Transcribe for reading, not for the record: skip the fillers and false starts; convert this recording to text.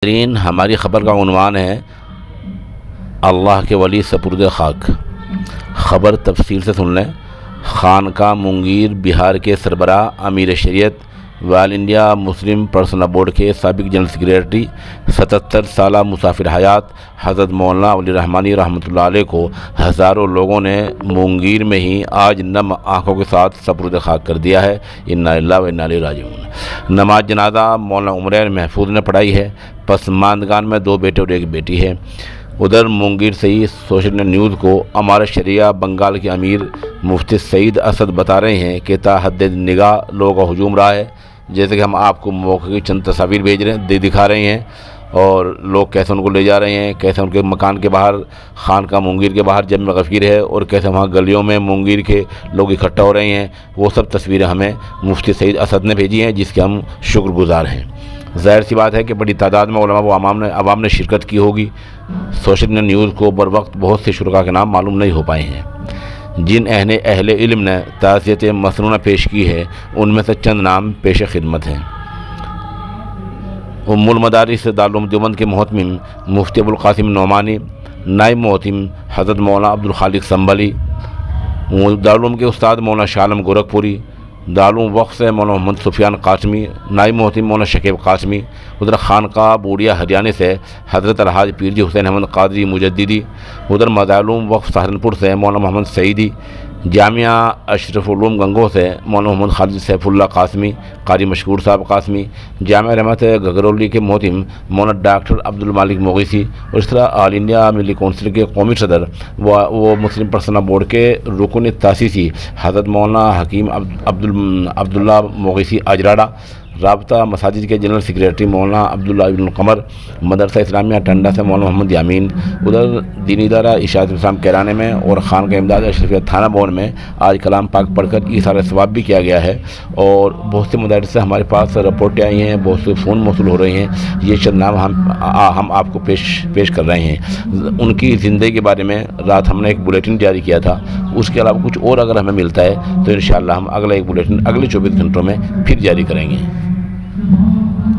ہماری خبر کا عنوان ہے اللہ کے ولی سپرد خاک۔ خبر تفصیل سے سن لیں۔ خانقاہ مونگیر بہار کے سربراہ امیر شریعت آل انڈیا مسلم پرسنل بورڈ کے سابق جنرل سیکریٹری 77 سالہ مسافر حیات حضرت مولانا ولی رحمانی رحمۃ اللہ علیہ کو ہزاروں لوگوں نے مونگیر میں ہی آج نم آنکھوں کے ساتھ سپرد خاک کر دیا ہے۔ انا للہ و انا الیہ راجعون۔ نماز جنازہ مولانا عمرین محفوظ نے پڑھائی ہے۔ پسماندگان میں 2 بیٹے اور 1 بیٹی ہے۔ ادھر مونگیر سے ہی سوشل نیوز کو امارت شریعہ بنگال کے امیر مفتی سعید اسد بتا رہے ہیں کہ تا حد نگاہ لوگوں کا ہجوم رہا ہے۔ جیسے کہ ہم آپ کو موقع کی چند تصاویر بھیج رہے ہیں، دکھا رہے ہیں، اور لوگ کیسے ان کو لے جا رہے ہیں، کیسے ان کے مکان کے باہر خانقاہ مونگیر کے باہر جمع غفیر ہے، اور کیسے وہاں گلیوں میں مونگیر کے لوگ اکٹھا ہو رہے ہیں۔ وہ سب تصویریں ہمیں مفتی سعید اسد نے بھیجی ہیں، جس کے ہم شکر گزار ہیں۔ ظاہر سی بات ہے کہ بڑی تعداد میں علماء و عوام نے شرکت کی ہوگی۔ سوشل نیوز کو بر وقت بہت سے شرکاء کے نام معلوم نہیں ہو پائے ہیں۔ جن اہل علم نے تعزیت مسنونہ پیش کی ہے، ان میں سے چند نام پیش خدمت ہیں۔ ام المدارس دارالعلوم دیوبند کے محتمم مفتی ابوالقاسم نعمانی، نائب محتمم حضرت مولانا عبدالخالق سنبھلی، دارالعلوم کے استاد مولانا شاہ عالم گورکھپوری، دارالعلوم وقف سے مولانا محمد سفیان قاسمی، نائب محتمم مولانا شکیب قاسمی، ادھر خانقاہ بوڑیا ہریانہ سے حضرت الحاج پیر جی حسین احمد قادری مجددی، ادھر مدارالعلوم وقف سہارنپور سے مولانا محمد سعیدی، جامعہ اشرف علوم گنگو سے مولانا محمد خالد سیف اللہ قاسمی قاری مشکور صاحب قاسمی، جامعہ رحمت گگرولی کے محتمم مولانا ڈاکٹر عبدالمالک مغیثی، اور اس طرح آل انڈیا ملی کونسل کے قومی صدر وہ مسلم پرسنل بورڈ کے رکن تاسیسی حضرت مولانا حکیم عبداللہ مغیثی اجراڑا، رابطہ مساجد کے جنرل سیکریٹری مولانا عبداللہ ابن القمر، مدرسہ اسلامیہ ٹنڈا سے مولانا محمد یامین، ادھر دینی ادارہ اشاعت اسلام کیرانے میں اور خانقاہ امداد اشرفیہ تھانہ بون میں آج کلام پاک پڑھ کر ایثار ثواب بھی کیا گیا ہے، اور بہت سے مدارس سے ہمارے پاس رپورٹیں آئی ہیں، بہت سے فون موصول ہو رہے ہیں۔ یہ چند نام ہم آپ کو پیش کر رہے ہیں۔ ان کی زندگی کے بارے میں رات ہم نے ایک بلیٹن جاری کیا تھا، اس کے علاوہ کچھ اور اگر ہمیں ملتا ہے تو انشاءاللہ ہم اگلا ایک بلیٹن اگلے 24 گھنٹوں میں پھر جاری کریں گے۔